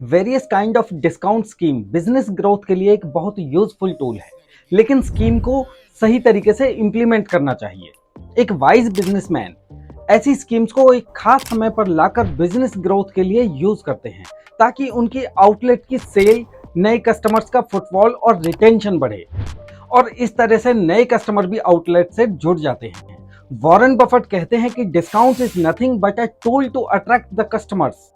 Various kind of discount scheme business growth के लिए एक बहुत यूजफुल टूल है, लेकिन स्कीम को सही तरीके से इंप्लीमेंट करना चाहिए। एक वाइज बिजनेसमैन ऐसी स्कीम्स को एक खास समय पर लाकर बिजनेस ग्रोथ के लिए यूज करते हैं, ताकि उनकी आउटलेट की सेल, नए कस्टमर्स का फुटफॉल और रिटेंशन बढ़े, और इस तरह से नए कस्टमर भी आउटलेट से जुड़ जाते हैं। वॉरेन बफेट कहते हैं कि discount is nothing but a tool to attract the customers.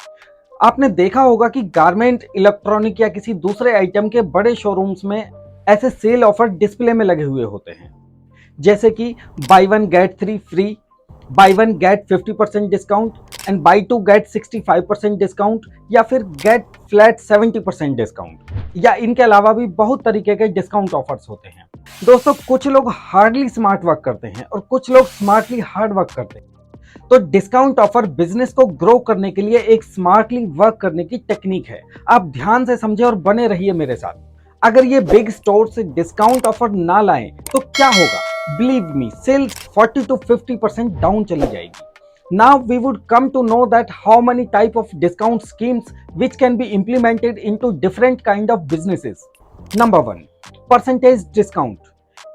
आपने देखा होगा कि गारमेंट, इलेक्ट्रॉनिक या किसी दूसरे आइटम के बड़े शोरूम्स में ऐसे सेल ऑफर डिस्प्ले में लगे हुए होते हैं, जैसे कि buy one get three free, buy one get 50% discount and buy two get 65% discount, या फिर गेट फ्लैट 70% डिस्काउंट, या इनके अलावा भी बहुत तरीके के डिस्काउंट ऑफर्स होते हैं। दोस्तों, कुछ लोग हार्डली स्मार्ट वर्क करते हैं और कुछ लोग स्मार्टली हार्ड वर्क करते हैं। तो डिस्काउंट ऑफर बिजनेस को ग्रो करने के लिए एक स्मार्टली वर्क करने की टेक्निक है। आप ध्यान से समझे और बने रहिए मेरे साथ। अगर ये बिग स्टोर से डिस्काउंट ऑफर ना लाएं तो क्या होगा? Believe me, sales 40 to 50% down चली जाएगी। Now we would come to know that how many type of discount schemes which can be implemented into different kind of businesses. Number 1, percentage discount.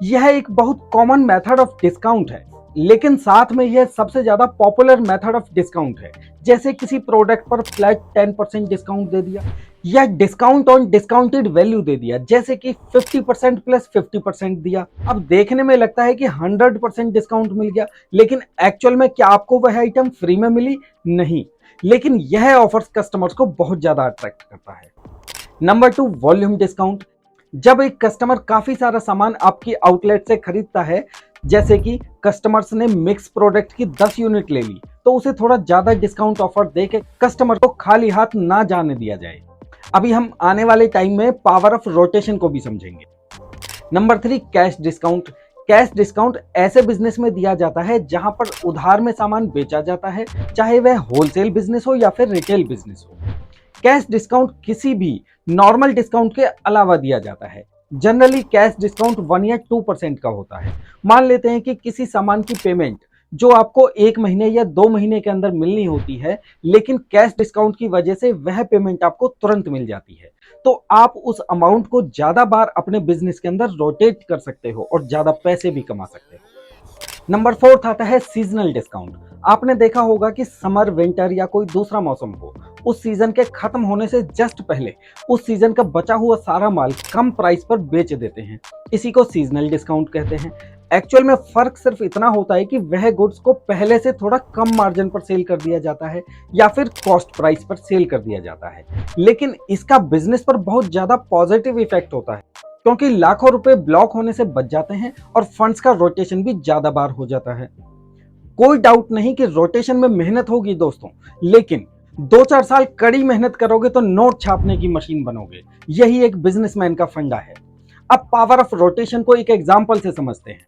यह एक बहुत कॉमन मेथड ऑफ डिस्काउंट है, लेकिन साथ में यह सबसे ज्यादा पॉपुलर मेथड ऑफ डिस्काउंट है। जैसे किसी प्रोडक्ट पर फ्लैट 10% डिस्काउंट दे दिया, या डिस्काउंट ऑन डिस्काउंटेड वैल्यू दे दिया, जैसे कि 50% प्लस 50% दिया। अब देखने में लगता है कि 100% डिस्काउंट मिल गया, लेकिन एक्चुअल में क्या आपको वह आइटम फ्री में मिली? नहीं। लेकिन यह ऑफर्स कस्टमर्स को बहुत ज्यादा अट्रैक्ट करता है। Number 2, volume discount. जब एक कस्टमर काफी सारा सामान आपकी आउटलेट से खरीदता है, जैसे कि कस्टमर्स ने मिक्स प्रोडक्ट की 10 यूनिट ले ली, तो उसे थोड़ा ज्यादा डिस्काउंट ऑफर देके कस्टमर को खाली हाथ ना जाने दिया जाए। अभी हम आने वाले टाइम में पावर ऑफ रोटेशन को भी समझेंगे। Number 3, cash discount. Cash discount ऐसे बिजनेस में दिया जाता है जहां पर उधार में सामान बेचा जाता है, चाहे वह होलसेल बिजनेस हो या फिर रिटेल बिजनेस हो। कैश डिस्काउंट किसी भी नॉर्मल डिस्काउंट के अलावा दिया जाता है। जनरली कैश डिस्काउंट 1 या 2% का होता है। मान लेते हैं कि किसी सामान की पेमेंट जो आपको 1 महीने या 2 महीने के अंदर मिलनी होती है, लेकिन कैश डिस्काउंट की वजह से वह पेमेंट आपको तुरंत मिल जाती है, तो आप उस अमाउंट को ज्यादा बार अपने बिजनेस के अंदर रोटेट कर सकते हो और ज्यादा पैसे भी कमा सकते हो। नंबर 4 आता है सीजनल डिस्काउंट। आपने देखा होगा कि समर, विंटर या कोई दूसरा मौसम हो, उस सीजन के खत्म होने से जस्ट पहले उस सीजन का बचा हुआ सारा माल कम प्राइस पर बेच देते हैं। इसी को सीजनल डिस्काउंट कहते हैं। एक्चुअल में फर्क सिर्फ इतना होता है कि वह गुड्स को पहले से थोड़ा कम मार्जिन पर सेल कर दिया जाता है या फिर कॉस्ट प्राइस पर सेल कर दिया जाता है, लेकिन इसका बिजनेस पर बहुत ज्यादा पॉजिटिव इफेक्ट होता है, क्योंकि लाखों रुपए ब्लॉक होने से बच जाते हैं और फंड्स का रोटेशन भी ज्यादा बार हो जाता है। कोई डाउट नहीं कि रोटेशन में मेहनत होगी दोस्तों, लेकिन 2-4 साल कड़ी मेहनत करोगे तो नोट छापने की मशीन बनोगे। यही एक बिजनेसमैन का फंडा है। अब पावर ऑफ रोटेशन को एक एग्जांपल से समझते हैं।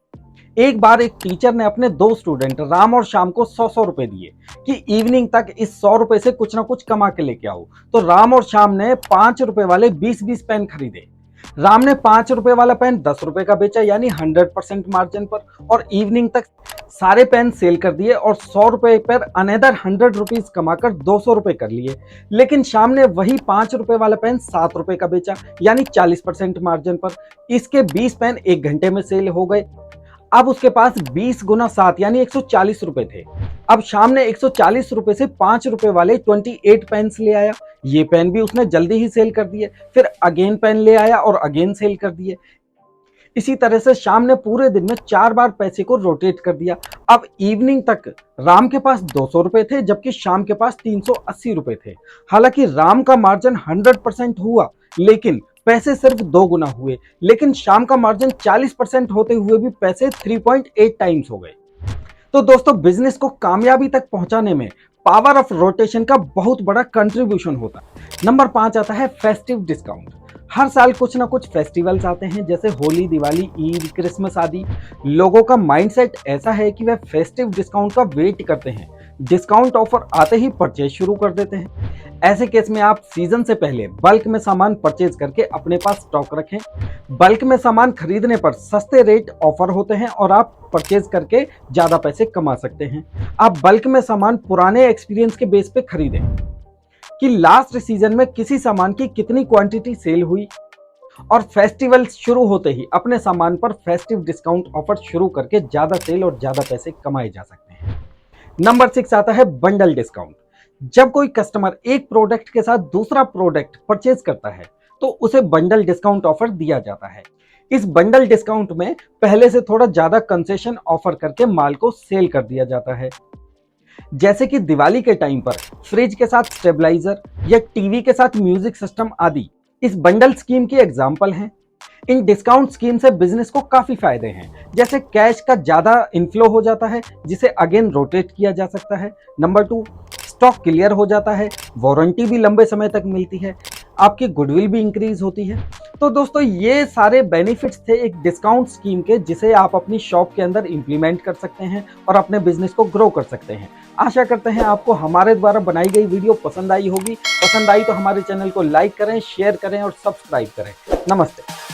एक बार एक टीचर ने अपने 2 स्टूडेंट राम और श्याम को 100-100 रुपए दिए कि इवनिंग तक इस 100 रुपए से कुछ ना कुछ कमा के लेके आओ। तो राम और श्याम ने 5 रुपए वाले 20-20 पेन खरीदे। राम ने 5 रुपए वाला पेन 10 रुपए का बेचा, यानी 100% मार्जिन पर, और इवनिंग तक सारे पेन सेल कर दिए और 100 रुपए पर अनदर 100 रुपीज कमाकर 200 रुपए कर लिए। लेकिन श्याम ने वही 5 रुपए वाला पेन 7 रुपए का बेचा, यानी 40% मार्जिन पर। इसके 20 पेन 1 घंटे में सेल हो गए। अब उसके पास 20 गुना 7 यानी 140 रुपए थे। अब श्याम ने 140 रुपए से 5 रुपए वाले 28 पेन्स ले आया। ये पेन भी उसने जल्दी ही सेल कर दिए। फिर अगेन पेन ले आया और अगेन सेल कर दिए। इसी तरह से श्याम ने पूरे दिन में 4 बार पैसे को रोटेट कर दिया। अब इवनिंग तक राम के पास 200 रुपए थे, जबकि श्याम के पास 380 रुपए थे। हालांकि राम का मार्जिन 100% हुआ, लेकिन पैसे सिर्फ 2 गुना हुए। लेकिन श्याम का मार्जिन 40% होते हुए भी पैसे 3.8 टाइम्स हो गए। तो दोस्तों, बिजनेस को कामयाबी तक पहुंचाने में पावर ऑफ रोटेशन का बहुत बड़ा कंट्रीब्यूशन होता है। नंबर 5 आता है फेस्टिव डिस्काउंट। हर साल कुछ ना कुछ फेस्टिवल्स आते हैं, जैसे होली, दिवाली, ईद, क्रिसमस आदि। लोगों का माइंडसेट ऐसा है कि वह फेस्टिव डिस्काउंट का वेट करते हैं। डिस्काउंट ऑफर आते ही परचेज शुरू कर देते हैं। ऐसे केस में आप सीजन से पहले बल्क में सामान परचेज करके अपने पास स्टॉक रखें। बल्क में सामान खरीदने पर सस्ते रेट ऑफर होते हैं और आप परचेज करके ज्यादा पैसे कमा सकते हैं। आप बल्क में सामान पुराने एक्सपीरियंस के बेस पे खरीदें, कि लास्ट सीजन में किसी सामान की कितनी क्वांटिटी सेल हुई, और फेस्टिवल शुरू होते ही अपने सामान पर फेस्टिव डिस्काउंट ऑफर शुरू करके ज्यादा सेल और ज्यादा पैसे कमाए जा सकते हैं। नंबर 6 आता है बंडल डिस्काउंट। जब कोई कस्टमर एक प्रोडक्ट के साथ दूसरा प्रोडक्ट परचेज करता है तो उसे बंडल डिस्काउंट ऑफर दिया जाता है। इस बंडल डिस्काउंट में पहले से थोड़ा ज्यादा कंसेशन ऑफर करके माल को सेल कर दिया जाता है। जैसे कि दिवाली के टाइम पर फ्रिज के साथ स्टेबलाइजर या टीवी के साथ म्यूजिक सिस्टम आदि इस बंडल स्कीम की एग्जाम्पल हैं। इन डिस्काउंट स्कीम से बिजनेस को काफी फायदे हैं, जैसे कैश का ज्यादा इनफ्लो हो जाता है जिसे अगेन रोटेट किया जा सकता है। नंबर 2, स्टॉक क्लियर हो जाता है, वारंटी भी लंबे समय तक मिलती है, आपकी गुडविल भी इंक्रीज होती है। तो दोस्तों ये सारे बेनिफिट्स थे एक डिस्काउंट स्कीम के, जिसे आप अपनी शॉप के अंदर इंप्लीमेंट कर सकते हैं और अपने बिजनेस को ग्रो कर सकते हैं। आशा करते हैं आपको हमारे द्वारा बनाई गई वीडियो पसंद आई होगी। पसंद आई तो हमारे चैनल को लाइक करें, शेयर करें और सब्सक्राइब करें। नमस्ते।